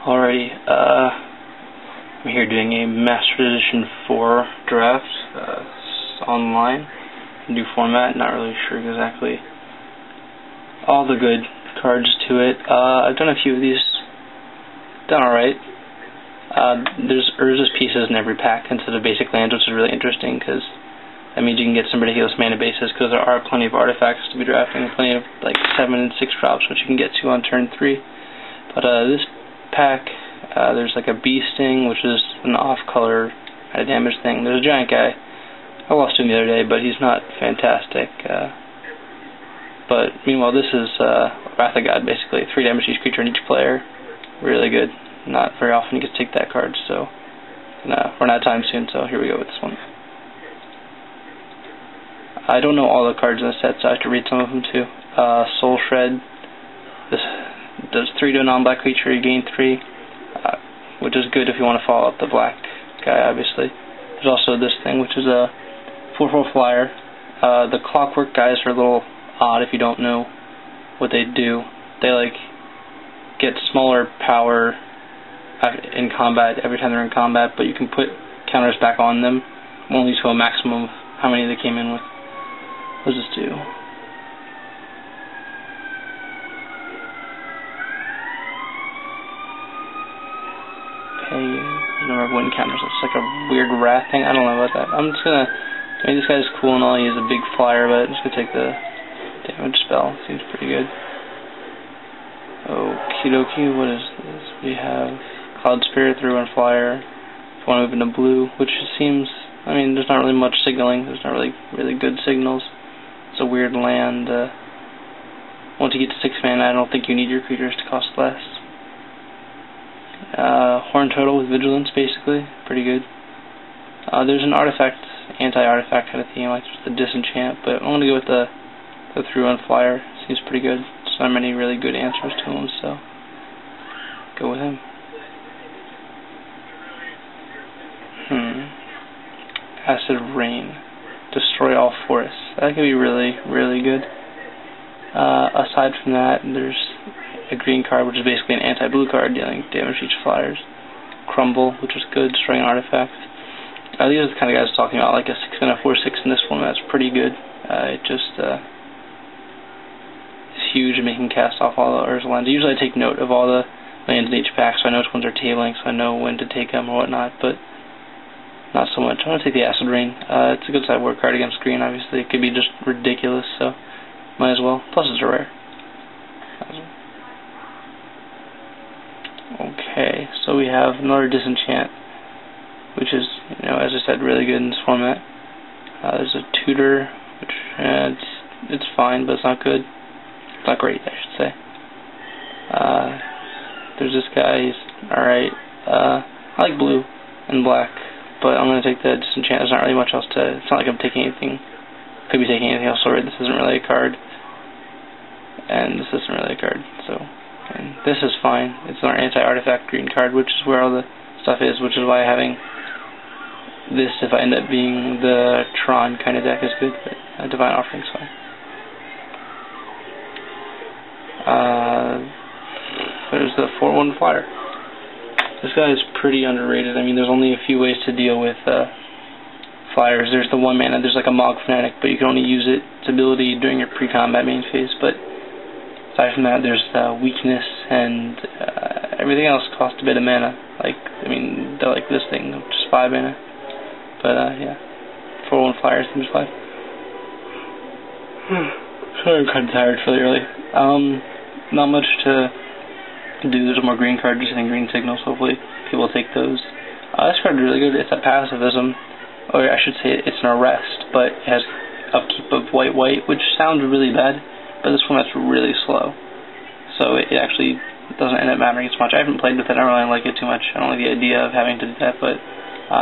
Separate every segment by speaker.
Speaker 1: Alrighty, I'm here doing a Master Edition 4 draft, online, new format, not really sure exactly all the good cards to it. I've done a few of these, done alright. There's Urza's pieces in every pack instead of basic lands, which is really interesting, because that means you can get some ridiculous mana bases, because there are plenty of artifacts to be drafting, plenty of like 7 and 6 drops, which you can get to on turn 3. But this pack, there's like a bee sting, which is an off-color kind of damage thing. There's a giant guy. I lost him the other day, but he's not fantastic. But meanwhile, this is Wrath of God, basically 3 damage each creature and each player. Really good. Not very often you get to take that card, so run out of time soon. So here we go with this one. I don't know all the cards in the set, so I have to read some of them too. Soul Shred. This does 3 to a non-black creature, you gain 3, which is good if you want to follow up the black guy, obviously. There's also this thing, which is a 4/4 flyer. The clockwork guys are a little odd if you don't know what they do. They get smaller power in combat every time they're in combat, but you can put counters back on them, only to a maximum of how many they came in with. What does this do? Number of win counters. It's like a weird wrath thing. I don't know about that. I'm just gonna. I mean, this guy's cool and all. He has a big flyer, but I'm just gonna take the damage spell. Seems pretty good. Okie dokie. What is this? We have Cloud Spirit, 3/1 flyer. If you want to move into blue, which seems. I mean, there's not really much signaling. There's not really good signals. It's a weird land. Once you get to 6 mana, I don't think you need your creatures to cost less. Horn Turtle with Vigilance, basically. Pretty good. There's an artifact, anti-artifact kind of theme, like just the Disenchant, but I'm going to go with the 3/1 flyer. Seems pretty good. There's not many really good answers to him, so go with him. Acid Rain. Destroy all forests. That could be really, really good. Aside from that, there's a green card, which is basically an anti-blue card, dealing damage to each flyers. Crumble, which is good, destroying artifacts. These are the kind of guys talking about, like a 6 mana 4/6 in this one. That's pretty good. It just is huge, and making cast off all the Urza lands. Usually I take note of all the lands in each pack, so I know which ones are tabling, so I know when to take them or whatnot, but not so much. I'm going to take the Acid Rain. It's a good sideboard card against green, obviously. It could be just ridiculous, so might as well. Plus it's a rare. Okay, so we have another Disenchant, which is, as I said, really good in this format. There's a Tutor, which it's fine, but it's not good. It's not great, I should say. There's this guy, he's alright. I like blue and black, but I'm going to take the Disenchant. There's not really much else to. It's not like I'm taking anything. Could be taking anything else already. This isn't really a card, and this isn't really a card, so. And this is fine. It's our anti-artifact green card, which is where all the stuff is, which is why having this, if I end up being the Tron kind of deck, is good, but Divine Offering's fine. There's the 4/1 flyer. This guy is pretty underrated. I mean, there's only a few ways to deal with flyers. There's the 1 mana, there's like a Mog Fanatic, but you can only use its ability during your pre-combat main phase, but aside from that, there's weakness, and everything else costs a bit of mana. They're like this thing, which is 5 mana. But, yeah. 4/1 flyer seems 5. Sorry, I'm kind of tired fairly early. Not much to do. There's more green cards, just hitting green signals. Hopefully, people take those. This card is really good. It's a pacifism, or I should say it's an arrest, but it has upkeep of white, which sounds really bad. But this one that's really slow, so it actually doesn't end up mattering as much. I haven't played with it. I don't really like it too much. I don't like the idea of having to do that. But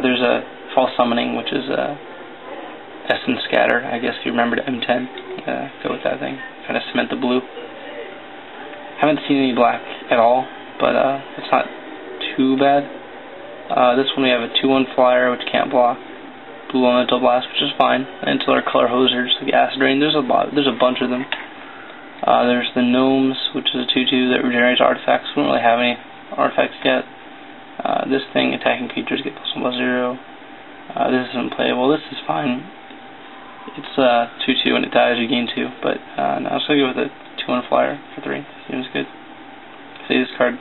Speaker 1: there's a false summoning, which is Essence Scatter. I guess if you remember M10, go with that thing. Kind of cement the blue. Haven't seen any black at all, but it's not too bad. This one we have a 2/1 flyer, which can't block. Blue Elemental Blast, which is fine. Until our color hosers, like Acid Rain. There's a bunch of them. There's the Gnomes, which is a 2/2 that regenerates artifacts. We don't really have any artifacts get. This thing, attacking creatures get +1/+0. This isn't playable. This is fine. It's 2/2 when it dies, you gain 2. But no, I'm just going to go with a 2/1 flyer for 3. Seems good. See this card.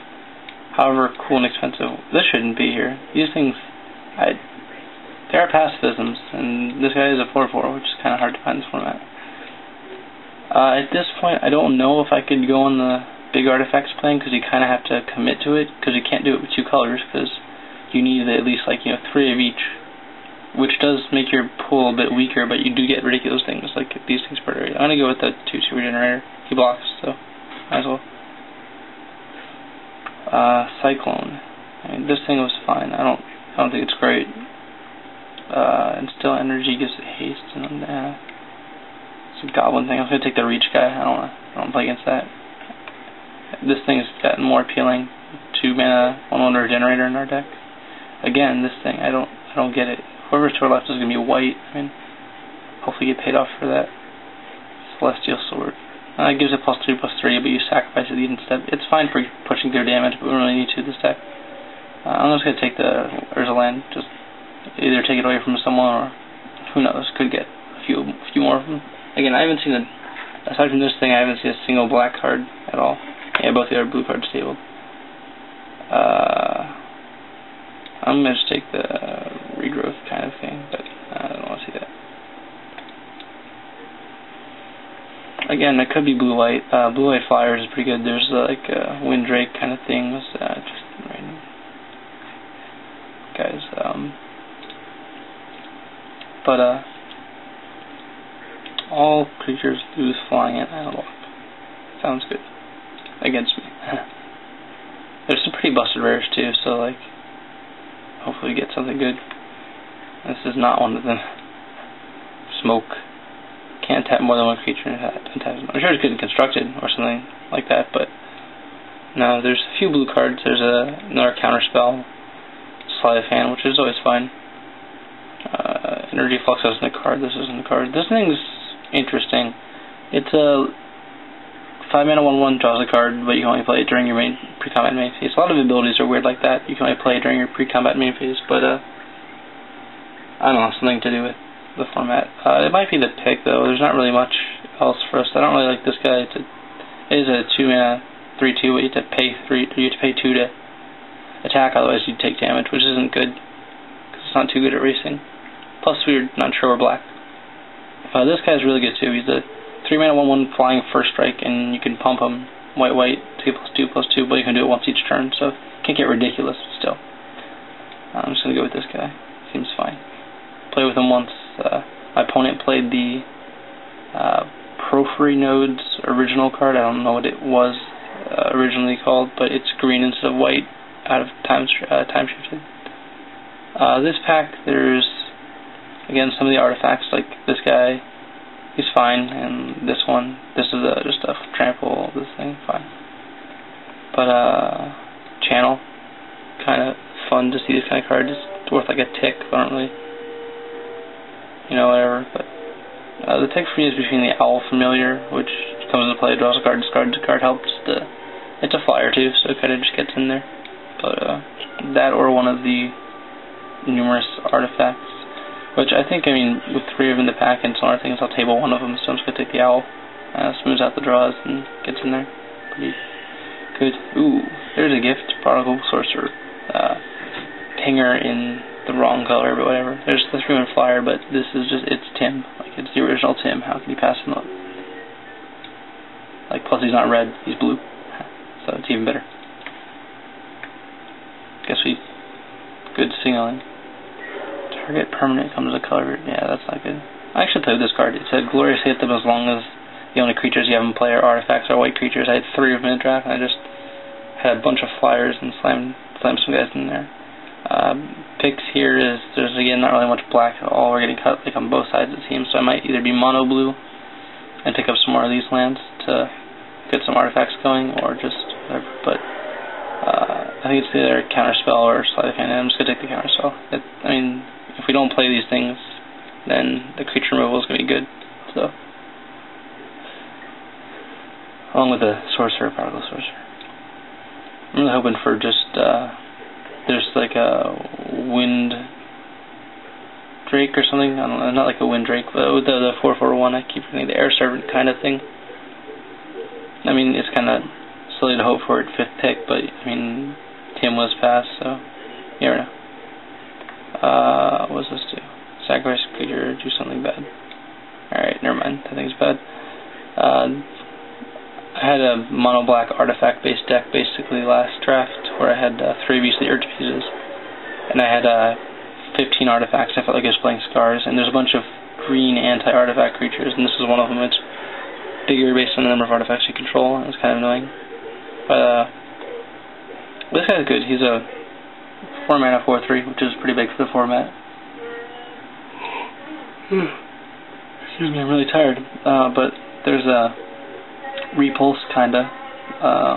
Speaker 1: However cool and expensive, this shouldn't be here. These things, they are pacifisms, and this guy is a 4/4, which is kind of hard to find in this format. At this point, I don't know if I could go on the big artifacts playing, because you kind of have to commit to it, because you can't do it with 2 colors, because you need at least 3 of each, which does make your pool a bit weaker, but you do get ridiculous things like these things per area. I'm gonna go with the 2/2 regenerator. He blocks, so might as well. Cyclone. I mean, this thing was fine. I don't think it's great. Instill energy gives it haste, and it's a goblin thing. I'm gonna take the reach guy. I don't play against that. This thing's gotten more appealing. 2 mana, 1/1 regenerator in our deck. Again, this thing, I don't get it. Whoever's to our left is gonna be white. I mean, hopefully get paid off for that. Celestial Sword. It gives it +2/+3, but you sacrifice it instead. It's fine for pushing through damage, but we don't really need to this deck. I'm just gonna take the Urzaland. Just either take it away from someone, or who knows, could get a few more of them. Again, I haven't seen aside from this thing, I haven't seen a single black card at all. Yeah, both the other blue cards disabled. I'm gonna just take the regrowth kind of thing, but I don't want to see that. Again, it could be blue-white. Blue-white flyers is pretty good. There's like a Windrake kind of thing. Just random guys. But all creatures lose flying and unlock. Sounds good. Against me. There's some pretty busted rares too, so like, hopefully we get something good. This is not one of them. Smoke. Can't tap more than one creature in that. I'm sure it's good and constructed or something like that, but no, there's a few blue cards. There's another counterspell, Sleight of Hand, which is always fine. Energy Flux isn't a card. This isn't a card. This thing's interesting. It's a 5 mana 1/1 draws a card, but you can only play it during your main pre-combat main phase. A lot of abilities are weird like that. You can only play it during your pre-combat main phase, but I don't know, something to do with the format. It might be the pick though. There's not really much else for us. I don't really like this guy. It is a 2 mana 3/2, but you have to pay 3. You have to pay 2 to attack. Otherwise, you take damage, which isn't good because it's not too good at racing. Plus, we're not sure we're black. This guy's really good too. He's a 3 mana 1/1 flying first strike, and you can pump him white to get +2/+2, but you can do it once each turn, so it can't get ridiculous. Still, I'm just gonna go with this guy. Seems fine. Play with him once. My opponent played the Porphyry Nodes original card. I don't know what it was originally called, but it's green instead of white out of time shifted. This pack, there's again some of the artifacts, like this guy, he's fine, and this one, this is just a trample, this thing, fine. But channel, kind of fun to see this kind of card. It's worth like a tick, but I don't really, whatever. But the tick for me is between the Owl Familiar, which comes into play, draws a card, discards a card, helps. It's a flyer too, so it kind of just gets in there. But that or one of the numerous artifacts, which I think, with 3 of them in the pack and some other things, I'll table one of them, so I'm just going to take the Owl. Smooths out the draws and gets in there. Pretty good. Ooh, there's a gift. Prodigal Sorcerer. Pinger in the wrong color, but whatever. There's the 3/1 flyer, but this is just, it's Tim. Like, it's the original Tim. How can you pass him up? Like, plus he's not red, he's blue. So it's even better. Guess we, good signaling. Target permanent comes with a color. Yeah, that's not good. I actually played with this card. It said Glorious Hit them as long as the only creatures you have in play are artifacts or white creatures. I had 3 of them in the draft, and I just had a bunch of flyers and slammed some guys in there. Picks here is, there's again not really much black at all. We're getting cut like on both sides it seems, so I might either be mono blue and pick up some more of these lands to get some artifacts going, or just whatever. But I think it's either counterspell or Sleight of Hand. I'm just gonna take the counterspell. If we don't play these things, then the creature removal is gonna be good. So, along with the Sorcerer, Prodigal Sorcerer. I'm really hoping for just there's like a wind drake or something. I don't know, not like a wind drake, but with the 441, I keep forgetting the air servant kind of thing. I mean, it's kind of silly to hope for it 5th pick, but I mean, Tim was passed, so you never know. What does this do? Sacrifice creature, do something bad. Alright, never mind. I think it's bad. I had a mono black artifact based deck basically last draft where I had 3 beastly urge pieces, and I had 15 artifacts. I felt like I was playing Scars, and there's a bunch of green anti-artifact creatures, and this is one of them. It's bigger based on the number of artifacts you control, and it's kind of annoying. But this guy's good. He's a 4 mana 4/3, which is pretty big for the format. Excuse me, I'm really tired. But there's a repulse, kinda.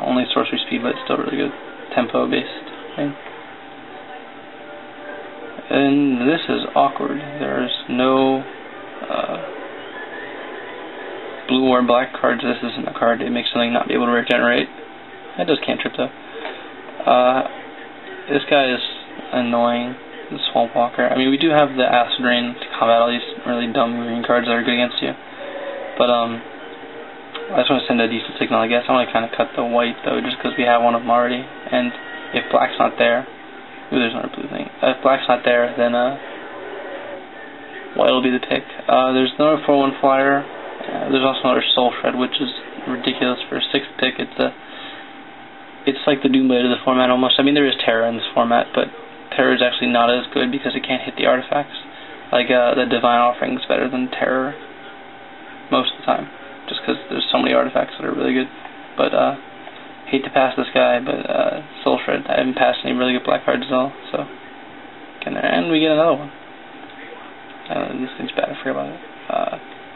Speaker 1: Only sorcery speed, but it's still really good. Tempo based thing. And this is awkward. There's no blue or black cards. This isn't a card. It makes something not be able to regenerate. It does cantrip though. This guy is annoying. The Swamp Walker. I mean, we do have the Acid Rain to combat all these really dumb green cards that are good against you. But I just want to send a decent signal, I guess. I want to kind of cut the white though, just because we have one of them already. And if black's not there, ooh, there's another blue thing. If black's not there, then white will be the pick. There's another 4/1 flyer. There's also another Soul Shred, which is ridiculous for a 6th pick. It's like the Doomblade of the format almost. I mean, there is Terror in this format, but Terror is actually not as good because it can't hit the artifacts. Like the Divine Offering is better than Terror most of the time, just because there's so many artifacts that are really good. But hate to pass this guy, but Soul Shred. I haven't passed any really good black cards at all, so and we get another one. This thing's bad. I forgot about it.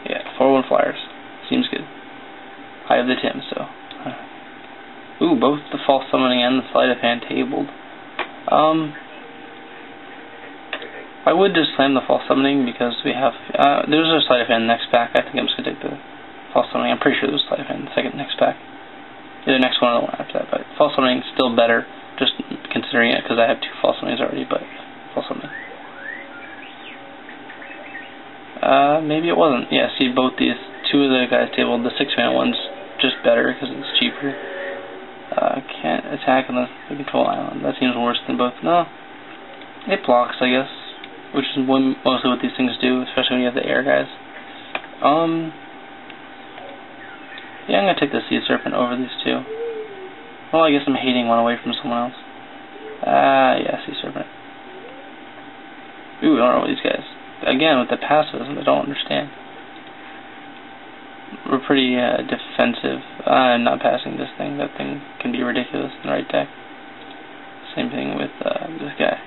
Speaker 1: Yeah, 4/1 flyers seems good. I have the Tim, so. Ooh, both the False Summoning and the Sleight of Hand tabled. I would just slam the False Summoning because we have, there's a Sleight of Hand next pack. I think I'm just going to take the False Summoning. I'm pretty sure there's a Sleight of Hand in the second next pack. Either next one or the one after that, but False Summoning is still better, just considering it because I have 2 False Summonings already, but False Summoning. Maybe it wasn't. Yeah, see, both these, 2 of the guys tabled. The 6-mana one's just better because it's cheaper. Can't attack unless they control island. That seems worse than both. No, it blocks, I guess, which is mostly what these things do, especially when you have the air guys. Yeah, I'm gonna take the Sea Serpent over these 2. Well, I guess I'm hating one away from someone else. Yeah, Sea Serpent. Ooh, I don't know these guys. Again, with the passives, I don't understand. We're pretty defensive. I'm not passing this thing. That thing can be ridiculous in the right deck. Same thing with this guy.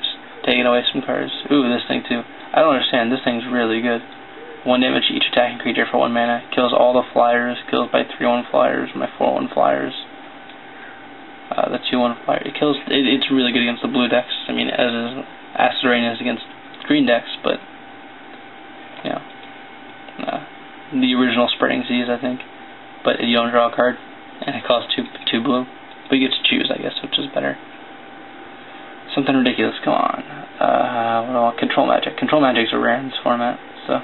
Speaker 1: Just taking away some cards. Ooh, this thing too. I don't understand. This thing's really good. 1 damage to each attacking creature for 1 mana. Kills all the flyers. Kills by 3/1 flyers. My 4/1 flyers. The 2/1 flyer. It kills. It's really good against the blue decks. I mean, as is Acid Rain is against green decks, but you know, the original Spreading Seas, I think. But you don't draw a card, and it costs 2 blue. But you get to choose, I guess, which is better. Something ridiculous. Come on. What do I want? Control Magic. Control Magics are rare in this format, so.